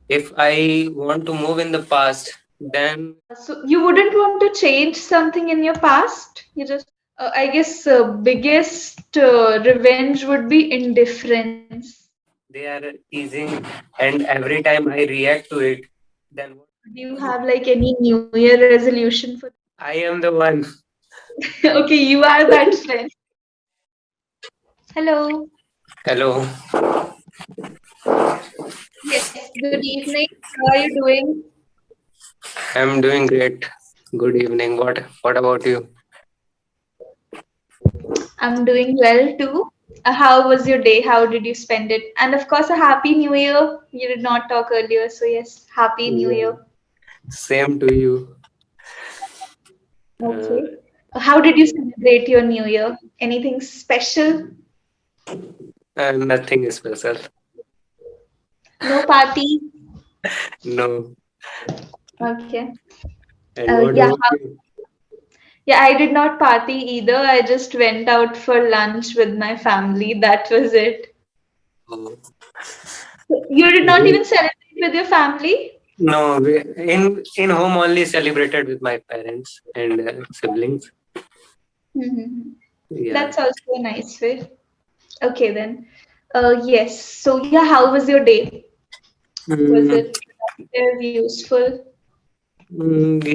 If I want to move in the past, then So you wouldn't want to change something in your past? You just, I guess, biggest revenge would be indifference. they are teasing, and every time I react to it, then what? Do you have like any New Year resolution for? I am the one. Okay, you are that friend. Hello. Hello, Yes, good evening. How are you doing? I'm doing great. Good evening. What about you? I'm doing well too. How was your day? How did you spend it? And of course, a happy new year. You did not talk earlier, so yes, happy new Yeah, year. same to you. Uh, Okay. How did you celebrate your new year? Anything special? Nothing special. No party? No. Okay. And what Yeah. about you? Yeah, I did not party either. I just went out for lunch with my family. That was it. Oh. You did not even We- celebrate with your family? No, in home only celebrated with my parents and siblings. Mm-hmm. Yeah. That's also a nice way. Okay, then. Yes. So, yeah, how was your day? Was Mm, it productive, useful?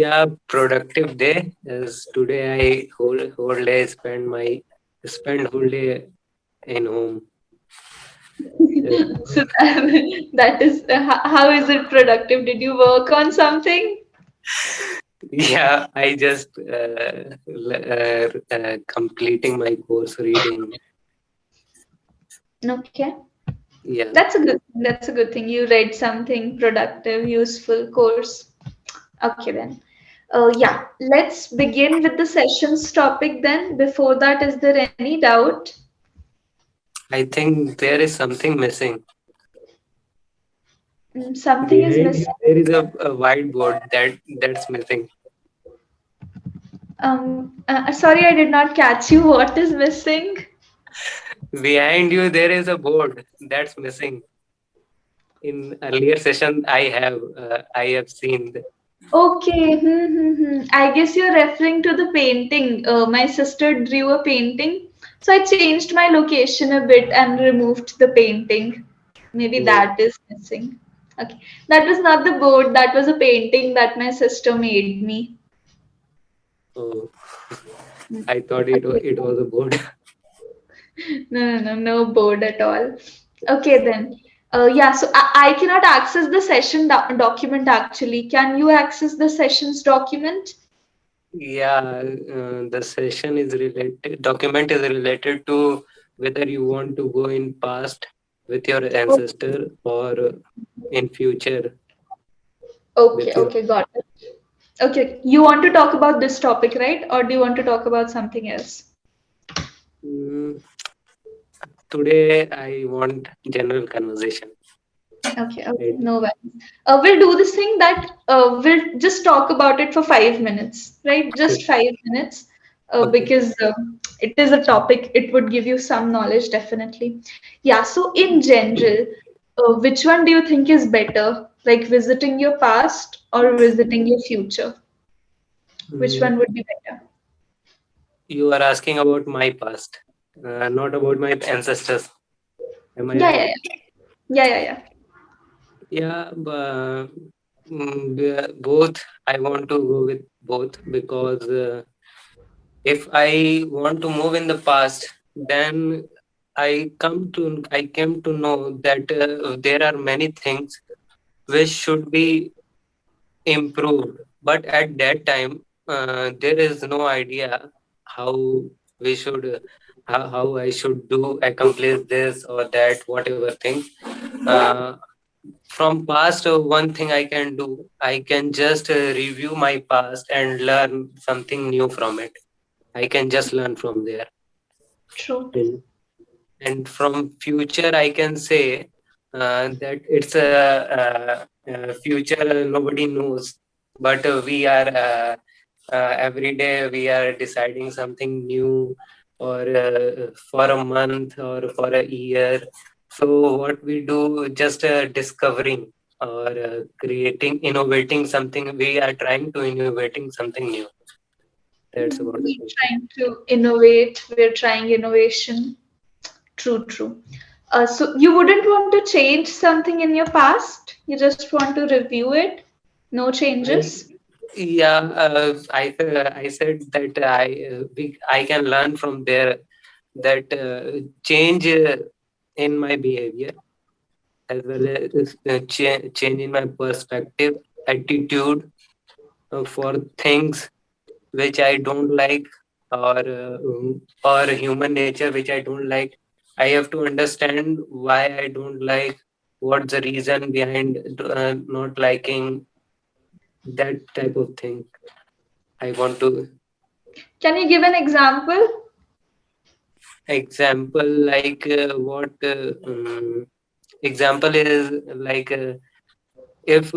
yeah, productive day. As today I whole day spend whole day in home. So that is how is it productive? Did you work on something? Yeah, I just completing my course reading. Okay, Yeah, that's a good thing. That's a good thing. You read something productive, useful course. Okay then. Yeah, let's begin with the session's topic then. Before that, is there any doubt? I think there is something missing. Something is Behind missing. you, there is a whiteboard that's missing. Sorry, I did not catch you. What is missing? Behind you, there is a board that's missing. In earlier session, I have seen. Okay, I guess you're referring to the painting. My sister drew a painting, so I changed my location a bit and removed the painting. Maybe Oh, that is missing. Okay, that was not the board, that was a painting that my sister made me. oh, Mm. I thought Okay. it was a board. No board at all. Okay, then. Yeah, so I cannot access the session document actually. Can you access the sessions document? Yeah, the session is related. Document is related to whether you want to go in past with your ancestor or in future with your. Okay, got it. Okay, you want to talk about this topic, right? Or do you want to talk about something else? Mm, Today I want general conversation. Okay, Right? no worries. We'll do this thing that we'll just talk about it for 5 minutes, right? Just 5 minutes, Okay. because it is a topic, it would give you some knowledge, definitely. Yeah, so in general, which one do you think is better? Like visiting your past or visiting your future? Which Mm, one would be better? you are asking about my past, not about my ancestors. Am I Yeah, right? yeah, yeah. Yeah. Yeah, but both. I want to go with both because if I want to move in the past, then I came to know that there are many things which should be improved. But at that time, there is no idea how we should, how I should do accomplish this or that, whatever thing. Uh, from past, one thing I can do, I can just review my past and learn something new from it. I can just learn from there. True. And and from future, I can say that it's a future nobody knows, but we are every day we are deciding something new, or for a month or for a year. So what we do, just discovering. or creating, innovating something. We are trying to innovating something new. That's about the We're thing. trying to innovate, we're trying innovation. True, true. So you wouldn't want to change something in your past? You just want to review it? No I changes? Yeah, I said that I can learn from there, that change in my behavior, as well as change in my perspective, attitude for things which I don't like, or human nature which I don't like. I have to understand why I don't like, what's the reason behind not liking, that type of thing. I want to Can you give an example? example like what example is like if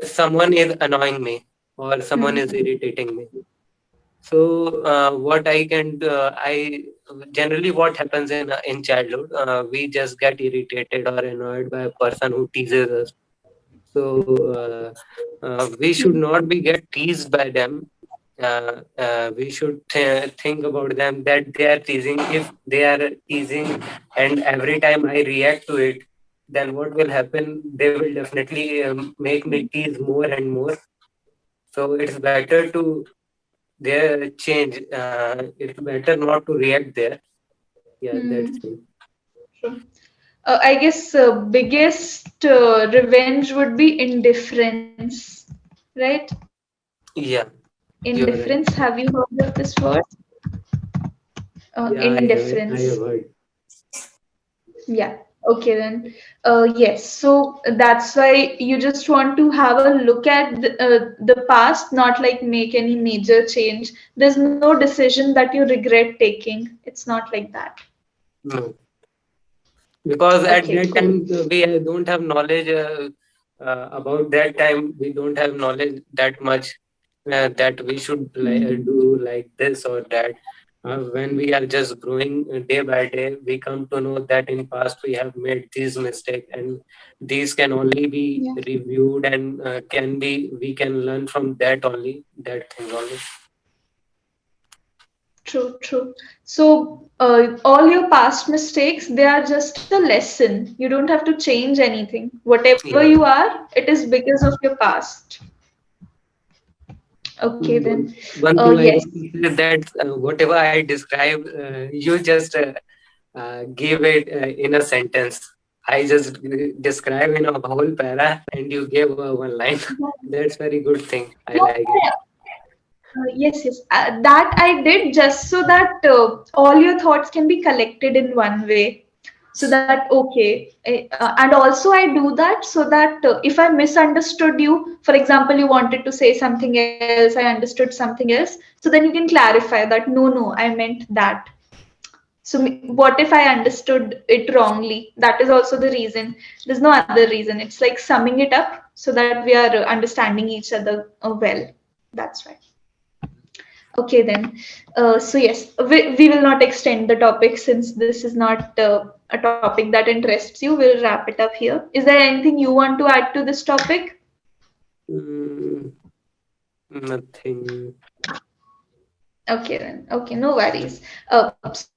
someone is annoying me or someone is Hmm. irritating me. So what I can do, I generally what happens in childhood, we just get irritated or annoyed by a person who teases us. So we should not be get teased by them. We should think about them, that they are teasing. If they are teasing and every time I react to it, then what will happen? They will definitely make me tease more and more. So it's better to there change. It's better not to react there. Yeah, that's Hmm. it. True. I guess biggest revenge would be indifference, right? Yeah, you're Indifference. right. Have you heard of this word? Yeah, I Indifference. have heard. Yeah. Okay then. Yes. So that's why you just want to have a look at the past, not like make any major change. There's no decision that you regret taking. It's not like that. No, because at Okay. that time Cool. we don't have knowledge about that time. We don't have knowledge that much that we should do like this or that. When we are just growing day by day, we come to know that in past we have made these mistakes, and these can only be Yeah. reviewed, and can be we can learn from that only, that thing only. True, true. So, all your past mistakes, they are just a lesson. You don't have to change anything. Whatever you Yeah. are, it is because of your past. Okay, then. One thing I Yes. want to say is that whatever I describe, you just give it in a sentence. I just describe in a whole para, and you gave one line. That's very good thing. I No, like it. yes, yes. That I did just so that all your thoughts can be collected in one way. So that, okay. And also, I do that so that if I misunderstood you, for example, you wanted to say something else, I understood something else, so then you can clarify that no, no, I meant that. So, what if I understood it wrongly? That is also the reason. There's no other reason. It's like summing it up so that we are understanding each other well. That's why. Okay, then. So, yes, we will not extend the topic since this is not a topic that interests you. We'll wrap it up here. Is there anything you want to add to this topic? Mm, nothing. Okay, then. Okay, no worries.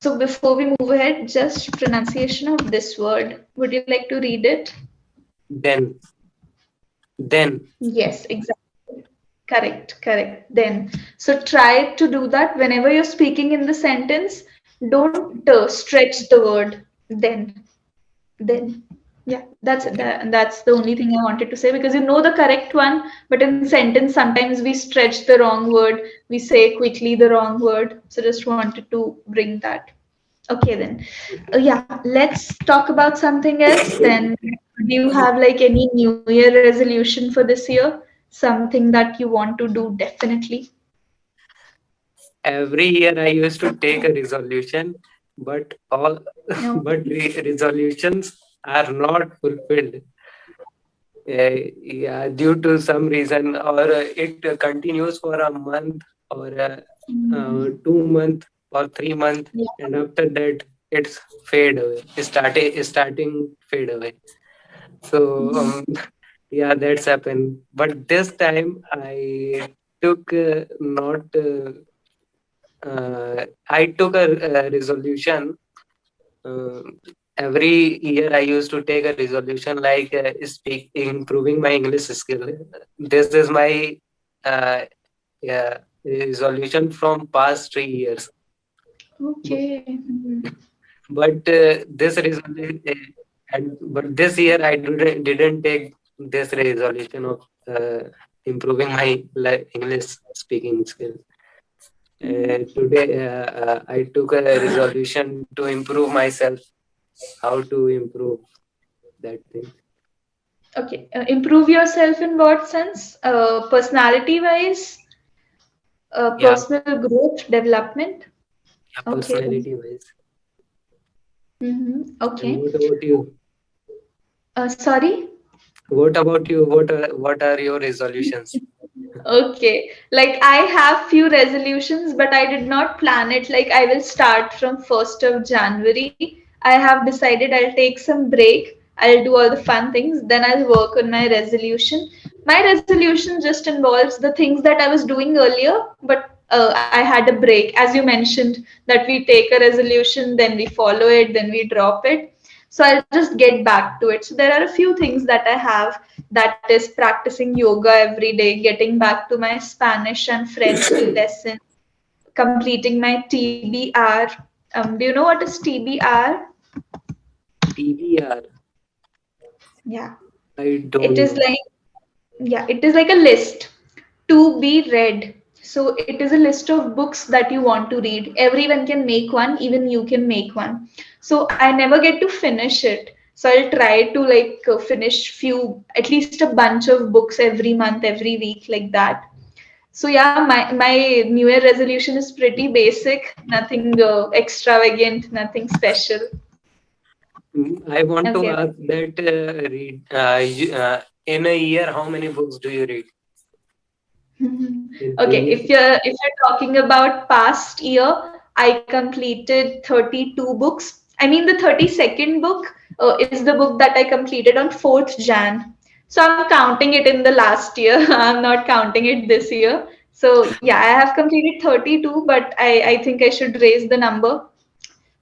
So, before we move ahead, just pronunciation of this word. Would you like to read it? Then, Yes, exactly. Correct, correct. Then, so try to do that whenever you're speaking in the sentence. Don't stretch the word. Then. Then, yeah, that's the only thing I wanted to say, because you know the correct one, but in sentence sometimes we stretch the wrong word, we say quickly the wrong word. So just wanted to bring that. Okay, then. Yeah, let's talk about something else then. Do you have like any New Year resolution for this year? Something that you want to do definitely? every year I used to take a resolution, but all No. but resolutions are not fulfilled. Yeah, due to some reason, or it continues for a month, or 2 month or 3 month, Yeah. and after that it's fade away. Starting fade away. So yeah, that's happened. But this time I took not. I took a resolution. Uh, every year I used to take a resolution like improving my English skill. This is my uh, yeah, resolution from past 3 years. B- Okay. But this resolution, and but this year I didn't take this resolution of improving my English speaking skills. Today I took a resolution to improve myself. How to improve that thing? Okay. Improve yourself in what sense? Personality wise, Yeah, personal growth, development. yeah, Okay. personality wise. And Okay. what about you? Sorry. What about you? What are your resolutions? Okay. Like I have few resolutions, but I did not plan it. Like I will start from 1st of January. I have decided I'll take some break. I'll do all the fun things. Then I'll work on my resolution. My resolution just involves the things that I was doing earlier, but I had a break. As you mentioned, that we take a resolution, then we follow it, then we drop it. So I'll just get back to it. So there are a few things that I have, that is practicing yoga every day, getting back to my Spanish and French lessons, completing my TBR. Do you know what is TBR? TBR. Yeah, I it don't is know. like, yeah, it is like a list to be read. So it is a list of books that you want to read. Everyone can make one, even you can make one. So I never get to finish it. So I'll try to like finish few, at least a bunch of books every month, every week, like that. So yeah, my New Year resolution is pretty basic, nothing extravagant, nothing special. I want to Okay. ask that in a year, how many books do you read in Okay, previous? if you're talking about past year, I completed 32 books. I mean, the 32nd book is the book that I completed on 4th Jan. So I'm counting it in the last year. I'm not counting it this year. So yeah, I have completed 32, but I think I should raise the number.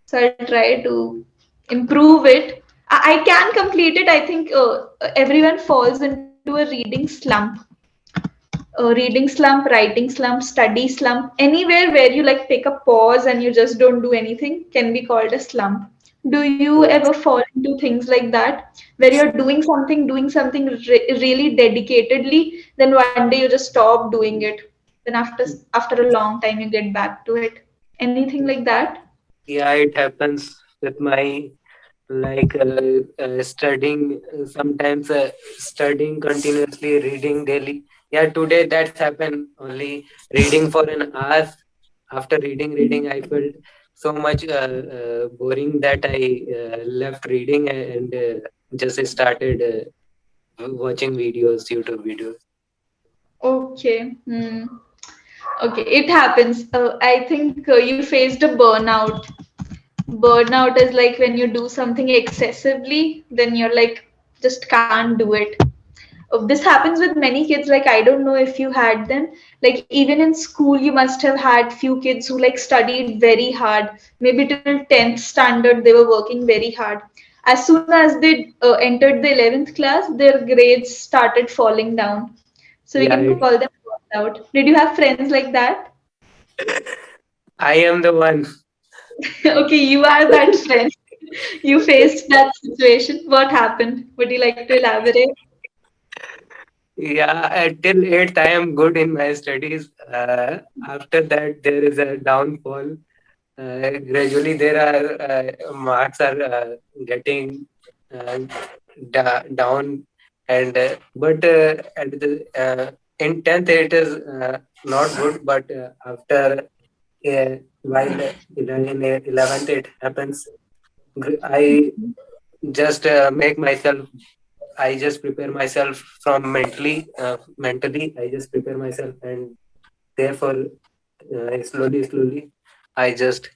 So I'll try to improve it. I can complete it. I think everyone falls into a reading slump, reading slump, writing slump, study slump, anywhere where you like take a pause and you just don't do anything can be called a slump. Do you ever Yes. fall into things like that where you're doing something really dedicatedly, then one day you just stop doing it, then after a long time you get back to it? Anything like that? Yeah, it happens with my like studying. Sometimes studying continuously, reading daily. Yeah, today that's happened. Only reading for an hour. After reading, I felt so much boring that I left reading and just started watching videos, YouTube videos. Okay. Okay, it happens. I think you faced a burnout. Burnout is like when you do something excessively, then you're like, just can't do it. This happens with many kids. Like, I don't know if you had them. Like, even in school, you must have had few kids who like studied very hard. Maybe till 10th standard, they were working very hard. As soon as they entered the 11th class, their grades started falling down. So we Yeah, can call them burnt out. Did you have friends like that? I am the one. Okay, you are that friend. You faced that situation. What happened? Would you like to elaborate? Yeah, till eighth, I am good in my studies. After that, there is a downfall. Gradually, there are marks are getting uh, down, and at the in tenth it is not good. But after while in 11th it happens. I just make myself. I just prepare myself from mentally. Mentally, I just prepare myself, and therefore, slowly, I just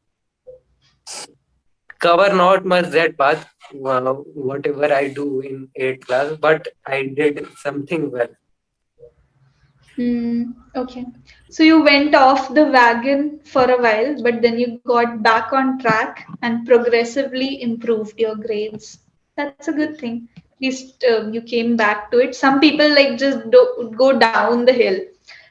cover not much that path, whatever I do in 8th class, but I did something well. Okay. So you went off the wagon for a while, but then you got back on track and progressively improved your grades. That's a good thing. At least you came back to it. Some people like just go down the hill.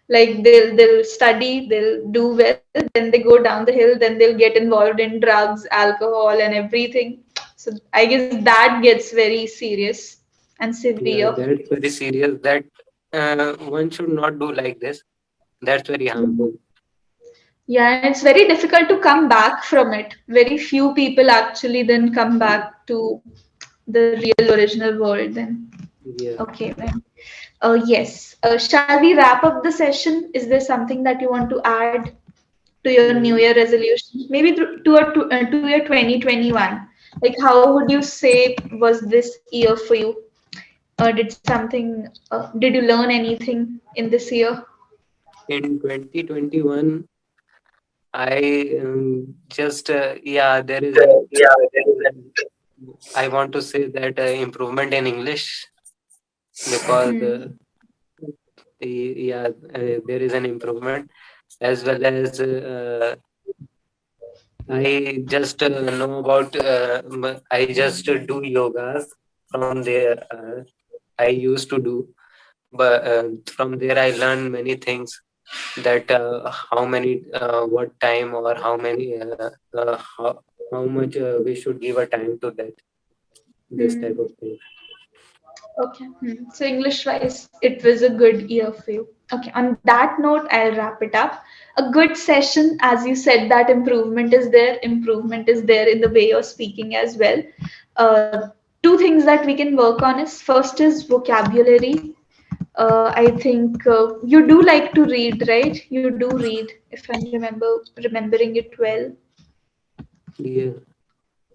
Like they'll study, they'll do well, then they go down the hill, then they'll get involved in drugs, alcohol, and everything. So I guess that gets very serious and Yeah, severe. that's very serious. That one should not do like this. That's very harmful. Yeah, and it's very difficult to come back from it. Very few people actually then come back to the real original world then. Yeah. Okay, then. Yes. Shall we wrap up the session? Is there something that you want to add to your New Year Mm, resolution? Maybe to your 2021. Like, how would you say was this year for you? Did you learn anything in this year? in 2021, I just yeah, there is an I want to say that improvement in English because Hmm. yeah, there is an improvement as well as I just know about I just do yogas from there. I used to do, but from there I learned many things that how many what time or how many how much we should give a time to that this type Hmm. of thing. Okay. So English wise, it was a good year for you. Okay. On that note, I'll wrap it up. A good session, as you said, that improvement is there. Improvement is there in the way you're speaking as well. Uh, Two things that we can work on is first is vocabulary. I think you do like to read, right? You do read, if I remembering it well. Yeah.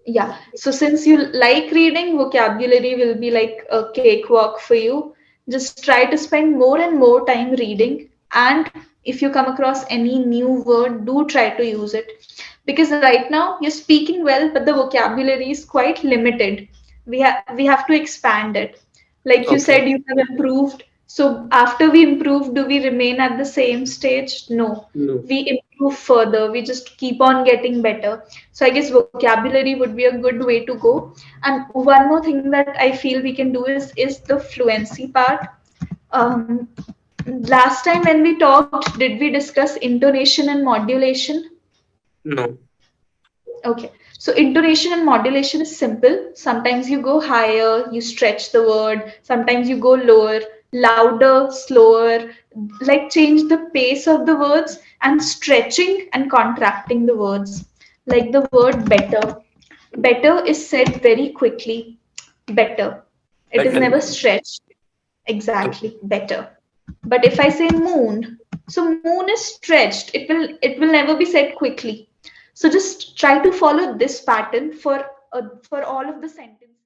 Yeah. So since you like reading, vocabulary will be like a cakewalk for you. Just try to spend more and more time reading. And if you come across any new word, do try to use it. Because right now you're speaking well, but the vocabulary is quite limited. We have to expand it. Like you Okay. said, you have improved. So after we improve, do we remain at the same stage? No. No. We improve further. We just keep on getting better. So I guess vocabulary would be a good way to go. And one more thing that I feel we can do is the fluency part. Um, Last time when we talked, did we discuss intonation and modulation? No. Okay, so intonation and modulation is simple. Sometimes you go higher, you stretch the word. Sometimes you go lower, louder, slower, like change the pace of the words and stretching and contracting the words. Like the word better. Better is said very quickly. Better. It is Better. never stretched. Okay. Exactly, better. But if I say moon, so moon is stretched. It will never be said quickly. So just try to follow this pattern for all of the sentences.